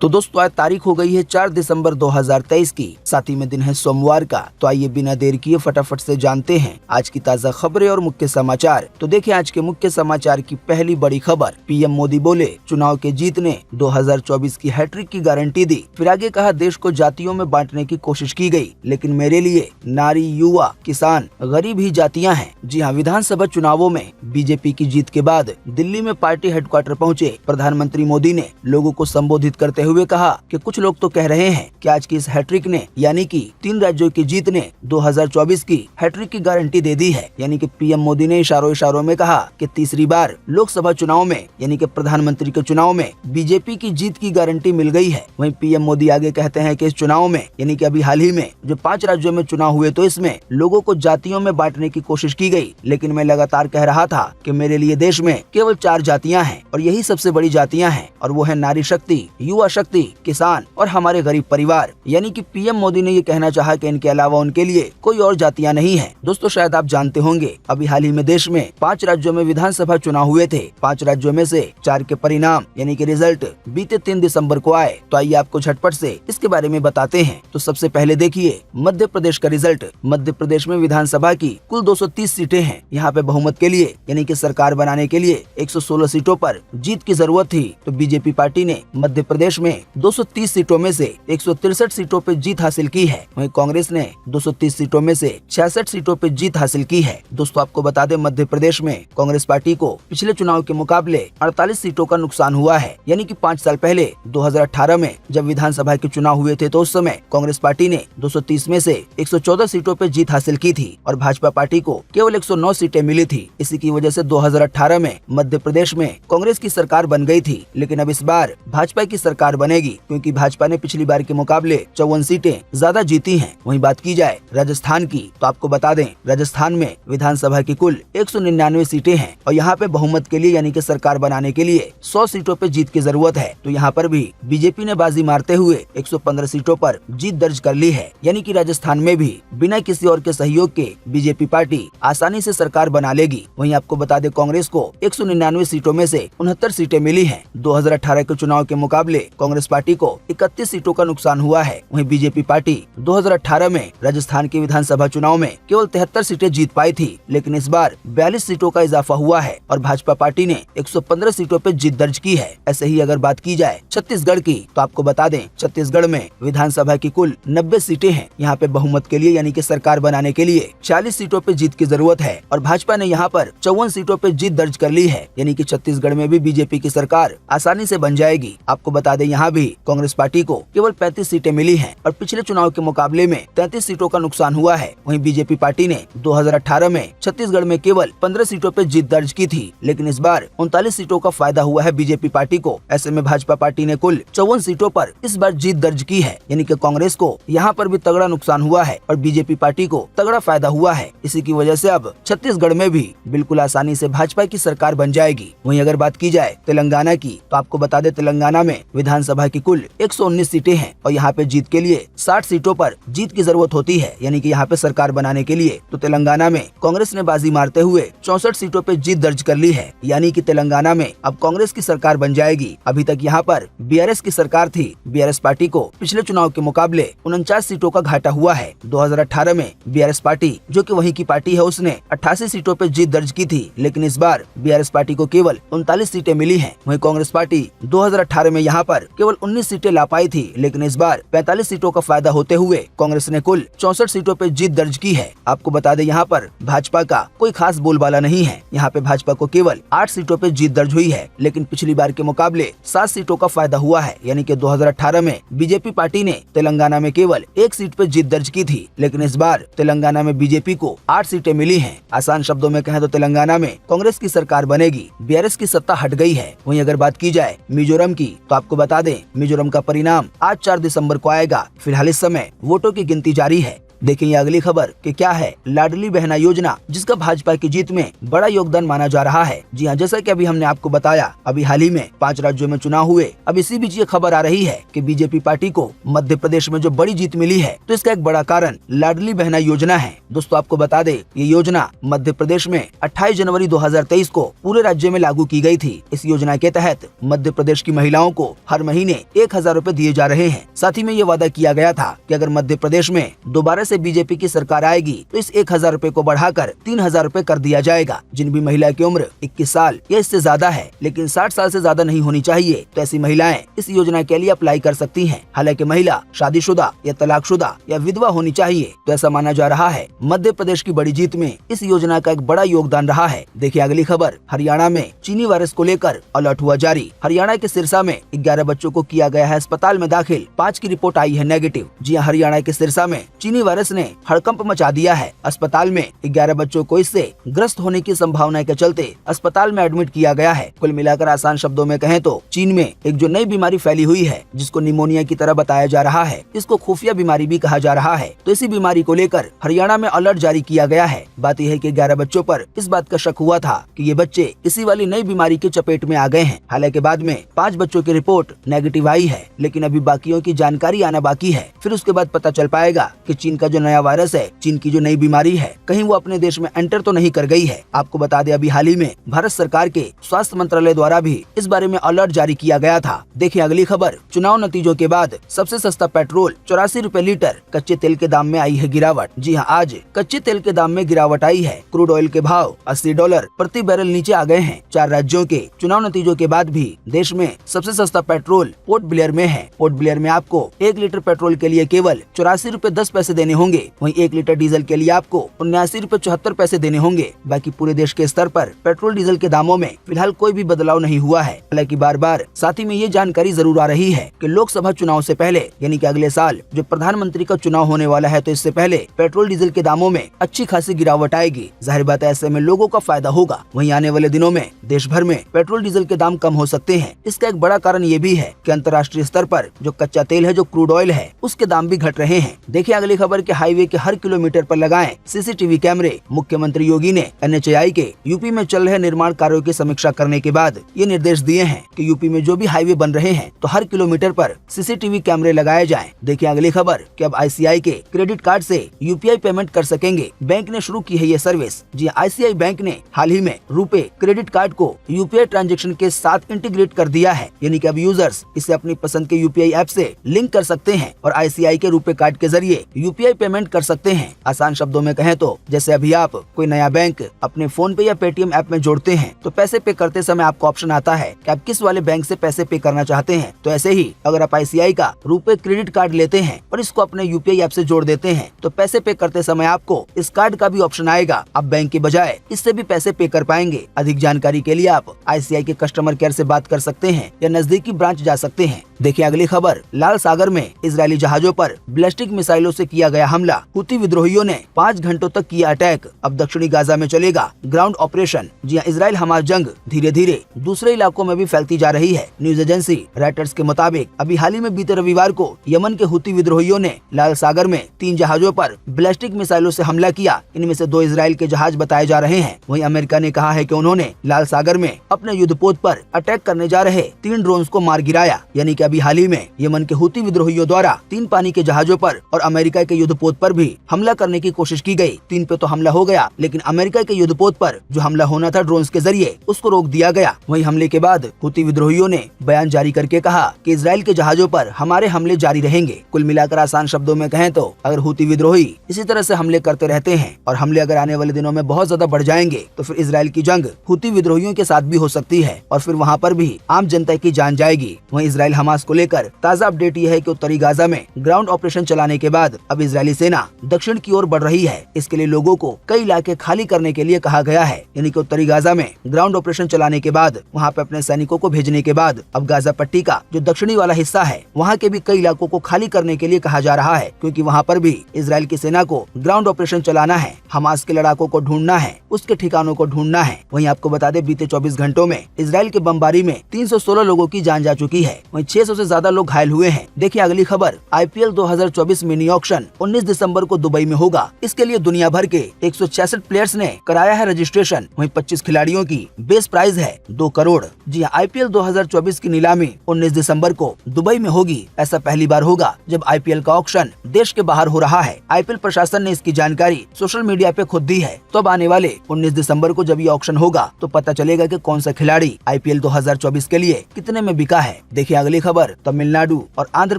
तो दोस्तों आज तारीख हो गई है 4 दिसंबर 2023 की, साथ ही में दिन है सोमवार का। तो आइए बिना देर किए फटाफट से जानते हैं आज की ताज़ा खबरें और मुख्य समाचार। तो देखिए आज के मुख्य समाचार की पहली बड़ी खबर। पीएम मोदी बोले चुनाव के जीत ने 2024 की हैट्रिक की गारंटी दी। फिर आगे कहा देश को जातियों में बांटने की कोशिश की गई, लेकिन मेरे लिए नारी, युवा, किसान, गरीब ही जातियां हैं। जी हाँ, विधानसभा चुनावों में बीजेपी की जीत के बाद दिल्ली में पार्टी हेडक्वार्टर पहुंचे प्रधानमंत्री मोदी ने लोगों को संबोधित करते हुए कहा कि कुछ लोग तो कह रहे हैं कि आज की इस हैट्रिक ने यानी कि 3 राज्यों की जीत ने 2024 की हैट्रिक की गारंटी दे दी है। यानी कि पीएम मोदी ने इशारों में कहा कि तीसरी बार लोकसभा चुनाव में यानी कि प्रधानमंत्री के चुनाव में बीजेपी की जीत की गारंटी मिल गई है। वहीं पीएम मोदी आगे कहते हैं कि इस चुनाव में यानी कि अभी हाल ही में जो 5 राज्यों में चुनाव हुए तो इसमें लोगों को जातियों में बांटने की कोशिश की गई, लेकिन मैं लगातार कह रहा था कि मेरे लिए देश में केवल 4 जातियां हैं और यही सबसे बड़ी जातियां हैं, और वो है नारी शक्ति, युवा शक्ति, किसान और हमारे गरीब परिवार। यानी कि पीएम मोदी ने ये कहना चाहा कि इनके अलावा उनके लिए कोई और जातियां नहीं है। दोस्तों शायद आप जानते होंगे अभी हाल ही में देश में 5 राज्यों में विधानसभा चुनाव हुए थे। 5 राज्यों में से 4 के परिणाम यानी कि रिजल्ट बीते 3 दिसंबर को आए। तो आइए आपको झटपट से इसके बारे में बताते हैं। तो सबसे पहले देखिए मध्य प्रदेश का रिजल्ट। मध्य प्रदेश में विधानसभा की कुल 230 सीटें हैं। यहाँ पे बहुमत के लिए यानी कि सरकार बनाने के लिए 116 सीटों पर जीत की जरूरत थी। तो बीजेपी पार्टी ने मध्य प्रदेश में 230 सीटों में से 163 सीटों पे जीत हासिल की है। वहीं कांग्रेस ने 230 सीटों में से 66 सीटों पे जीत हासिल की है। दोस्तों आपको बता दें मध्य प्रदेश में कांग्रेस पार्टी को पिछले चुनाव के मुकाबले 48 सीटों का नुकसान हुआ है। यानी कि 5 साल पहले 2018 में जब विधानसभा के चुनाव हुए थे तो उस समय कांग्रेस पार्टी ने 230 में से 114 सीटों पे जीत हासिल की थी और भाजपा पार्टी को केवल 109 सीटें मिली थी। इसी की वजह से 2018 में मध्य प्रदेश में कांग्रेस की सरकार बन गई थी, लेकिन अब इस बार भाजपा की सरकार बनेगी क्योंकि भाजपा ने पिछली बार के मुकाबले 54 सीटें ज्यादा जीती हैं। वहीं बात की जाए राजस्थान की तो आपको बता दें राजस्थान में विधानसभा की कुल 199 सीटें हैं और यहाँ पे बहुमत के लिए यानी कि सरकार बनाने के लिए 100 सीटों पे जीत की जरूरत है। तो यहाँ पर भी बीजेपी ने बाजी मारते हुए 115 सीटों पर जीत दर्ज कर ली है। यानी कि राजस्थान में भी बिना किसी और के सहयोग के बीजेपी पार्टी आसानी से सरकार बना लेगी। वहीं आपको बता दें कांग्रेस को 199 सीटों में से 69 सीटें मिली है। 2018 के चुनाव के मुकाबले कांग्रेस पार्टी को 31 सीटों का नुकसान हुआ है। वहीं बीजेपी पार्टी 2018 में राजस्थान के विधानसभा चुनाव में केवल 73 सीटें जीत पाई थी, लेकिन इस बार 42 सीटों का इजाफा हुआ है और भाजपा पार्टी ने 115 सीटों पे जीत दर्ज की है। ऐसे ही अगर बात की जाए छत्तीसगढ़ की तो आपको बता दें छत्तीसगढ़ में विधानसभा की कुल 90 सीटें हैं। यहाँ पे बहुमत के लिए यानी कि सरकार बनाने के लिए 40 सीटों पे जीत की जरूरत है और भाजपा ने यहाँ पर 54 सीटों पे जीत दर्ज कर ली है। यानी कि छत्तीसगढ़ में भी बीजेपी की सरकार आसानी से बन जाएगी। आपको बता दें यहाँ भी कांग्रेस पार्टी को केवल 35 सीटें मिली हैं और पिछले चुनाव के मुकाबले में 33 सीटों का नुकसान हुआ है। वहीं बीजेपी पार्टी ने 2018 में छत्तीसगढ़ में केवल 15 सीटों पे जीत दर्ज की थी, लेकिन इस बार 39 सीटों का फायदा हुआ है बीजेपी पार्टी को। ऐसे में भाजपा पार्टी ने कुल 54 सीटों पर इस बार जीत दर्ज की है। यानी कि कांग्रेस को यहाँ पर भी तगड़ा नुकसान हुआ है और बीजेपी पार्टी को तगड़ा फायदा हुआ है। इसी की वजह से अब छत्तीसगढ़ में भी बिल्कुल आसानी से भाजपा की सरकार बन जाएगी। वहीं अगर बात की जाए तेलंगाना की तो आपको बता दें तेलंगाना में विधानसभा की कुल 119 सीटें हैं और यहाँ पे जीत के लिए 60 सीटों पर जीत की जरूरत होती है। यानी कि यहाँ पे सरकार बनाने के लिए तो तेलंगाना में कांग्रेस ने बाजी मारते हुए 64 सीटों पे जीत दर्ज कर ली है। यानी कि तेलंगाना में अब कांग्रेस की सरकार बन जाएगी। अभी तक यहाँ पर बीआरएस की सरकार थी। बीआरएस पार्टी को पिछले चुनाव के मुकाबले 49 सीटों का घाटा हुआ है। 2018 में बीआरएस पार्टी जो कि वहीं की पार्टी है उसने 88 सीटों पे जीत दर्ज की थी, लेकिन इस बार बीआरएस पार्टी को केवल 39 सीटें मिली हैं। वहीं कांग्रेस पार्टी 2018 में यहाँ पर केवल 19 सीटें ला पाई थी, लेकिन इस बार 45 सीटों का फायदा होते हुए कांग्रेस ने कुल 64 सीटों पे जीत दर्ज की है। आपको बता दें यहाँ पर भाजपा का कोई खास बोलबाला नहीं है। यहाँ पे भाजपा को केवल 8 सीटों पे जीत दर्ज हुई है, लेकिन पिछली बार के मुकाबले 7 सीटों का फायदा हुआ है। यानी कि 2018 में बीजेपी पार्टी ने तेलंगाना में केवल 1 सीट पे जीत दर्ज की थी, लेकिन इस बार तेलंगाना में बीजेपी को 8 सीटें मिली हैं। आसान शब्दों में कहें तो तेलंगाना में कांग्रेस की सरकार बनेगी। बीआरएस की सत्ता हट गई है। वहीं अगर बात की जाए मिजोरम की तो आपको बता दें मिजोरम का परिणाम आज 4 दिसंबर को आएगा। फिलहाल इस समय वोटों की गिनती जारी है। देखिए ये अगली खबर कि क्या है लाडली बहना योजना, जिसका भाजपा की जीत में बड़ा योगदान माना जा रहा है। जी हाँ, जैसा कि अभी हमने आपको बताया, अभी हाल ही में 5 राज्यों में चुनाव हुए। अब इसी बीच ये खबर आ रही है कि बीजेपी पार्टी को मध्य प्रदेश में जो बड़ी जीत मिली है, तो इसका एक बड़ा कारण लाडली बहना योजना है। दोस्तों आपको बता दे, ये योजना मध्य प्रदेश में 28 जनवरी 2023 को पूरे राज्य में लागू की गई थी। इस योजना के तहत मध्य प्रदेश की महिलाओं को हर महीने 1000 रूपए दिए जा रहे हैं। साथ ही में ये वादा किया गया था कि अगर मध्य प्रदेश में दोबारा से बीजेपी की सरकार आएगी तो इस 1000 रूपए को बढ़ाकर 3000 रूपए कर दिया जाएगा। जिन भी महिला की उम्र 21 साल या इससे ज्यादा है लेकिन 60 साल से ज्यादा नहीं होनी चाहिए, तो ऐसी महिलाएं इस योजना के लिए अप्लाई कर सकती हैं। हालांकि महिला शादीशुदा या तलाकशुदा या विधवा होनी चाहिए। तो ऐसा माना जा रहा है मध्य प्रदेश की बड़ी जीत में इस योजना का एक बड़ा योगदान रहा है। देखिए अगली खबर, हरियाणा में चीनी वायरस को लेकर अलर्ट हुआ जारी। हरियाणा के सिरसा में 11 बच्चों को किया गया है अस्पताल में दाखिल, 5 की रिपोर्ट आई है नेगेटिव। जी हाँ, हरियाणा के सिरसा में चीनी वायरस ने हड़कंप मचा दिया है। अस्पताल में 11 बच्चों को इससे ग्रस्त होने की संभावना के चलते अस्पताल में एडमिट किया गया है। कुल मिलाकर आसान शब्दों में कहें तो चीन में एक जो नई बीमारी फैली हुई है, जिसको निमोनिया की तरह बताया जा रहा है, इसको खुफिया बीमारी भी कहा जा रहा है। तो इसी बीमारी को लेकर हरियाणा में अलर्ट जारी किया गया है। बात यह है कि 11 बच्चों पर इस बात का शक हुआ था कि ये बच्चे इसी वाली नई बीमारी की चपेट में आ गए हैं। हालांकि बाद में 5 बच्चों की रिपोर्ट नेगेटिव आई है, लेकिन अभी बाकियों की जानकारी आना बाकी है। फिर उसके बाद पता चल पाएगा कि चीन का जो नया वायरस है, चीन की जो नई बीमारी है, कहीं वो अपने देश में एंटर तो नहीं कर गई है। आपको बता दें, अभी हाल ही में भारत सरकार के स्वास्थ्य मंत्रालय द्वारा भी इस बारे में अलर्ट जारी किया गया था। देखिए अगली खबर, चुनाव नतीजों के बाद सबसे सस्ता पेट्रोल 84 रूपए लीटर। कच्चे तेल के दाम में आई है गिरावट। जी हाँ, आज कच्चे तेल के दाम में गिरावट आई है। क्रूड ऑयल के भाव $80 प्रति बैरल नीचे आ गए हैं। 4 राज्यों के चुनाव नतीजों के बाद भी देश में सबसे सस्ता पेट्रोल पोर्ट ब्लेयर में है। पोर्ट ब्लेयर में आपको 1 लीटर पेट्रोल के लिए केवल 84 रूपए 10 पैसे देने होंगे। वहीं 1 लीटर डीजल के लिए आपको 79 रूपए 74 पैसे देने होंगे। बाकी पूरे देश के स्तर पर पेट्रोल डीजल के दामों में फिलहाल कोई भी बदलाव नहीं हुआ है। हालांकि बार बार साथ ही में ये जानकारी जरूर आ रही है कि लोकसभा चुनाव से पहले यानी कि अगले साल जो प्रधानमंत्री का चुनाव होने वाला है, तो इससे पहले पेट्रोल डीजल के दामों में अच्छी खासी गिरावट आएगी। जाहिर बात है, ऐसे में लोगों का फायदा होगा। वहीं आने वाले दिनों में देश भर में पेट्रोल डीजल के दाम कम हो सकते हैं। इसका एक बड़ा कारण ये भी है कि अंतर्राष्ट्रीय स्तर पर जो कच्चा तेल है, जो क्रूड ऑयल है, उसके दाम भी घट रहे हैं। देखिए अगली खबर के हाईवे के हर किलोमीटर पर लगाएं सीसीटीवी कैमरे। मुख्यमंत्री योगी ने NHAI के यूपी में चल रहे निर्माण कार्यों की समीक्षा करने के बाद ये निर्देश दिए हैं कि यूपी में जो भी हाईवे बन रहे हैं, तो हर किलोमीटर पर सीसीटीवी कैमरे लगाए जाएं। देखिए अगली खबर कि अब ICICI के क्रेडिट कार्ड से UPI पेमेंट कर सकेंगे। बैंक ने शुरू की है ये सर्विस। जी ICICI बैंक ने हाल ही में रुपए क्रेडिट कार्ड को UPI ट्रांजैक्शन के साथ इंटीग्रेट कर दिया है, यानी कि अब यूजर्स इसे अपनी पसंद के UPI ऐप से लिंक कर सकते हैं और ICICI के रुपए कार्ड के जरिए UPI पेमेंट कर सकते हैं। आसान शब्दों में कहें तो जैसे अभी आप कोई नया बैंक अपने फोन पे या पेटीएम ऐप में जोड़ते हैं, तो पैसे पे करते समय आपको ऑप्शन आता है कि आप किस वाले बैंक से पैसे पे करना चाहते हैं। तो ऐसे ही अगर आप ICICI का रुपए क्रेडिट कार्ड लेते हैं और इसको अपने UPI ऐप से जोड़ देते हैं, तो पैसे पे करते समय आपको इस कार्ड का भी ऑप्शन आएगा। आप बैंक के बजाय इससे भी पैसे पे कर पाएंगे। अधिक जानकारी के लिए आप ICICI के कस्टमर केयर से बात कर सकते हैं या नजदीकी ब्रांच जा सकते हैं। देखिए अगली खबर, लाल सागर में इजरायली जहाजों पर बैलिस्टिक मिसाइलों से किया गया हमला। हुती विद्रोहियों ने 5 घंटों तक किया अटैक। अब दक्षिणी गाजा में चलेगा ग्राउंड ऑपरेशन। जी हां, इजराइल हमास जंग धीरे धीरे दूसरे इलाकों में भी फैलती जा रही है। न्यूज एजेंसी रॉयटर्स के मुताबिक अभी हाल ही में बीते रविवार को यमन के हुती विद्रोहियों ने लाल सागर में 3 जहाजों पर बैलिस्टिक मिसाइलों से हमला किया। इनमें से 2 इजराइल के जहाज बताए जा रहे हैं। वहीं अमेरिका ने कहा है कि उन्होंने लाल सागर में अपने युद्धपोत पर अटैक करने जा रहे 3 ड्रोन्स को मार गिराया। यानी कि अभी हाल ही में यमन के हुती विद्रोहियों द्वारा 3 पानी के जहाजों पर और अमेरिका के युद्धपोत पर भी हमला करने की कोशिश की गई। 3 पे तो हमला हो गया, लेकिन अमेरिका के युद्धपोत पर जो हमला होना था ड्रोन्स के जरिए, उसको रोक दिया गया। वहीं हमले के बाद हुती विद्रोहियों ने बयान जारी करके कहा कि इजराइल के जहाजों पर हमारे हमले जारी रहेंगे। कुल मिलाकर आसान शब्दों में कहें तो अगर हुती विद्रोही इसी तरह से हमले करते रहते हैं और हमले अगर आने वाले दिनों में बहुत ज्यादा बढ़ जाएंगे, तो फिर इजराइल की जंग हुती विद्रोहियों के साथ भी हो सकती है और फिर वहाँ पर भी आम जनता की जान जाएगी। वहीं इजराइल हमास को लेकर ताजा अपडेट यह है कि उत्तरी गाजा में ग्राउंड ऑपरेशन चलाने के बाद अब इजरायली सेना दक्षिण की ओर बढ़ रही है। इसके लिए लोगों को कई इलाके खाली करने के लिए कहा गया है। यानी कि उत्तरी गाजा में ग्राउंड ऑपरेशन चलाने के बाद, वहाँ पे अपने सैनिकों को भेजने के बाद अब गाजा पट्टी का जो दक्षिणी वाला हिस्सा है, वहाँ के भी कई इलाकों को खाली करने के लिए कहा जा रहा है, क्योंकि वहाँ पर भी इजराइल की सेना को ग्राउंड ऑपरेशन चलाना है। हमास के लड़ाकों को ढूंढना है, उसके ठिकानों को ढूंढना है। वहीं आपको बता दें, बीते 24 घंटों में इजराइल के बमबारी में 316 लोगों की जान जा चुकी है। वहीं 600 से ज्यादा लोग घायल हुए हैं। देखिए अगली खबर, IPL 2024 मिनी ऑक्शन 19 दिसंबर को दुबई में होगा। इसके लिए दुनिया भर के 166 प्लेयर्स ने कराया है रजिस्ट्रेशन। वहीं 25 खिलाड़ियों की बेस प्राइज है 2 करोड़। जी हाँ, IPL 2024 की नीलामी 19 दिसंबर को दुबई में होगी। ऐसा पहली बार होगा जब IPL का ऑक्शन देश के बाहर हो रहा है। IPL प्रशासन ने इसकी जानकारी सोशल मीडिया पे खुद दी है। तो अब आने वाले 19 दिसंबर को जब ये ऑक्शन होगा तो पता चलेगा कि कौन सा खिलाड़ी IPL 2024 के लिए कितने में बिका है। देखिए अगली खबर, तमिलनाडु और आंध्र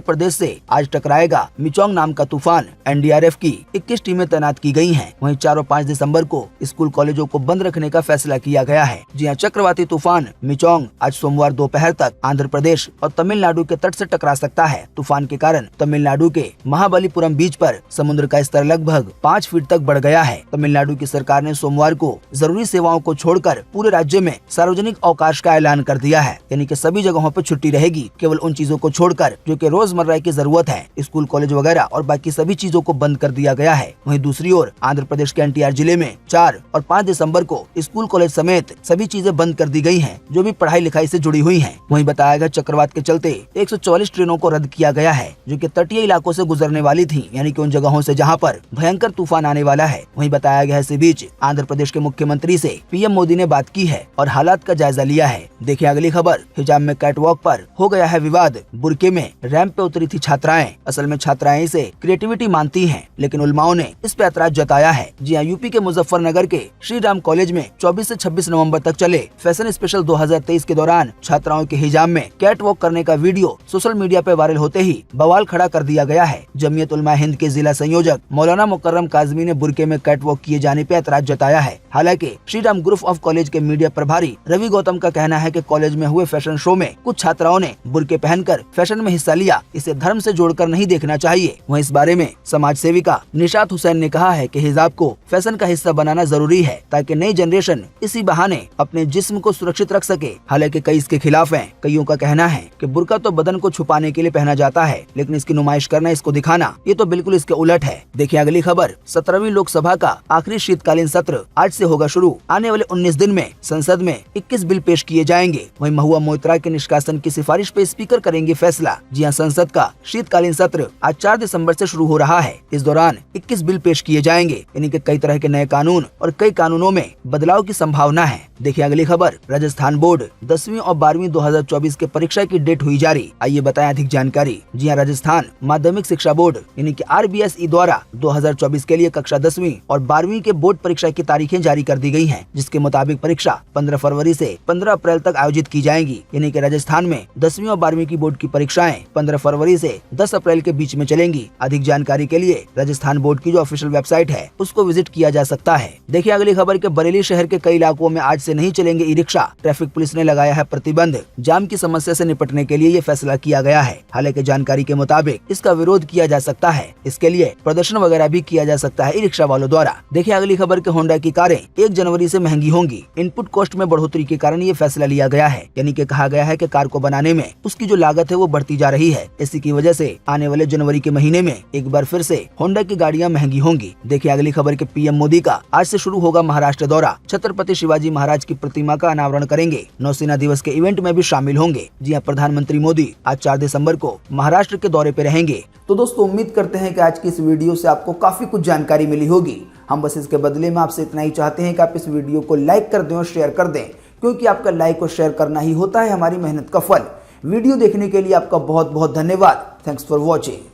प्रदेश से आज टकराएगा मिचोंग नाम का तूफान। NDRF की 21 टीमें तैनात की गई हैं। वहीं 4 और 5 दिसंबर को स्कूल कॉलेजों को बंद रखने का फैसला किया गया है। जी हाँ, चक्रवाती तूफान मिचोंग आज सोमवार दोपहर तक आंध्र प्रदेश और तमिलनाडु के तट से टकरा सकता है। तूफान के कारण तमिलनाडु के महाबलीपुरम बीच पर समुद्र का स्तर लगभग 5 फीट तक बढ़ गया है। तमिलनाडु की सरकार ने सोमवार को जरूरी सेवाओं को छोड़कर पूरे राज्य में सार्वजनिक अवकाश का ऐलान कर दिया है। यानी कि सभी जगहों पर छुट्टी रहेगी, केवल उन चीजों को छोड़कर जो कि रोजमर्रा की जरूरत है। स्कूल, कॉलेज वगैरह और बाकी सभी चीजों को बंद कर दिया गया है। वहीं दूसरी ओर आंध्र प्रदेश के NTR जिले में 4 और 5 दिसंबर को स्कूल, कॉलेज समेत सभी चीजें बंद कर दी गई हैं, जो भी पढ़ाई लिखाई से जुड़ी हुई हैं। वहीं बताया गया चक्रवात के चलते 144 ट्रेनों को रद्द किया गया है, जो कि तटीय इलाकों से गुजरने वाली थी, यानी कि उन जगहों से जहां पर भयंकर तूफान आने वाला है। वहीं बताया गया है इसी बीच आंध्र प्रदेश के मुख्यमंत्री से PM मोदी ने बात की है और हालात का जायजा लिया है। देखिए अगली खबर, हिजाब में कैटवॉक पर हो गया है विवाद। बुरके में रैंप पे उतरी थी छात्राएं। असल में छात्राएं इसे क्रिएटिविटी मानती हैं, लेकिन उलमाओं ने इस पे ऐतराज जताया है। जी हाँ, यूपी के मुजफ्फरनगर के श्री राम कॉलेज में 24 से 26 नवंबर तक चले फैशन स्पेशल 2023 के दौरान छात्राओं के हिजाब में कैट वॉक करने का वीडियो सोशल मीडिया पे वायरल होते ही बवाल खड़ा कर दिया गया है। जमीयत उलमा हिंद के जिला संयोजक मौलाना मुकर्रम काजमी ने बुरके में कैट वॉक किए जाने पे ऐतराज जताया है। हालांकि Shri Ram group of college के मीडिया प्रभारी रवि गौतम का कहना है कि कॉलेज में हुए फैशन शो में कुछ छात्राओं ने बुरके पहनकर फैशन में हिस्सा लिया, इसे धर्म से जोड़कर नहीं देखना चाहिए। वहीं इस बारे में समाज सेविका निशात हुसैन ने कहा है कि हिजाब को फैशन का हिस्सा बनाना जरूरी है, ताकि नई जनरेशन इसी बहाने अपने जिस्म को सुरक्षित रख सके। हालांकि कई इसके खिलाफ हैं। कईयों का कहना है कि बुर्का तो बदन को छुपाने के लिए पहना जाता है, लेकिन इसकी नुमाइश करना, इसको दिखाना, ये तो बिल्कुल इसके उलट है। देखिए अगली खबर, 17वीं लोकसभा का आखिरी शीतकालीन सत्र आज से होगा शुरू। आने वाले 19 दिन में संसद में 21 बिल पेश किए जाएंगे। वहीं महुआ मोइत्रा के निष्कासन की सिफारिश पे स्पीकर करेंगे फैसला। जी हाँ, संसद का शीतकालीन सत्र आज 4 दिसंबर से शुरू हो रहा है। इस दौरान 21 बिल पेश किए जाएंगे, यानी कि कई तरह के नए कानून और कई कानूनों में बदलाव की संभावना है। देखिए अगली खबर, राजस्थान बोर्ड 10वीं और 12वीं 2024 के परीक्षा की डेट हुई जारी। आइए बताएं अधिक जानकारी। जी हाँ, राजस्थान माध्यमिक शिक्षा बोर्ड यानी कि RBSE द्वारा 2024 के लिए कक्षा 10वीं और 12वीं के बोर्ड परीक्षा की तारीखें जारी कर दी गई हैं, जिसके मुताबिक परीक्षा 15 फरवरी से 15 अप्रैल तक आयोजित की जाएंगी। यानी कि राजस्थान में 10वीं और 12वीं की बोर्ड की परीक्षाएं 15 फरवरी से 10 अप्रैल के बीच में चलेंगी। अधिक जानकारी के लिए राजस्थान बोर्ड की जो ऑफिशियल वेबसाइट है उसको विजिट किया जा सकता है। देखिए अगली खबर के बरेली शहर के कई इलाकों में आज से नहीं चलेंगे ई-रिक्शा। ट्रैफिक पुलिस ने लगाया है प्रतिबंध। जाम की समस्या से निपटने के लिए ये फैसला किया गया है। हालांकि जानकारी के मुताबिक इसका विरोध किया जा सकता है। इसके लिए प्रदर्शन वगैरह भी किया जा सकता है ई-रिक्शा वालों द्वारा। देखिए अगली खबर के होंडा की कारें 1 जनवरी से महंगी होंगी। इनपुट कॉस्ट में बढ़ोतरी के कारण ये फैसला लिया गया है। यानी कि कहा गया है कि कार को बनाने में उसकी जो लागत है वो बढ़ती जा रही है। इसी की वजह से आने वाले जनवरी के महीने में एक बार फिर से होंडा की गाड़ियां महंगी होंगी। देखिए अगली खबर के PM मोदी का आज से शुरू होगा महाराष्ट्र दौरा। छत्रपति शिवाजी महाराज की प्रतिमा का अनावरण करेंगे। नौसेना दिवस के इवेंट में भी शामिल होंगे। जी हाँ, प्रधानमंत्री मोदी आज 4 दिसंबर को महाराष्ट्र के दौरे पे रहेंगे। तो दोस्तों, उम्मीद करते हैं कि आज की इस वीडियो से आपको काफी कुछ जानकारी मिली होगी। हम बस इसके बदले में आपसे इतना ही चाहते हैं कि आप इस वीडियो को लाइक कर दें और शेयर कर दें, क्योंकि आपका लाइक और शेयर करना ही होता है हमारी मेहनत का फल। वीडियो देखने के लिए आपका बहुत बहुत धन्यवाद। Thanks for watching.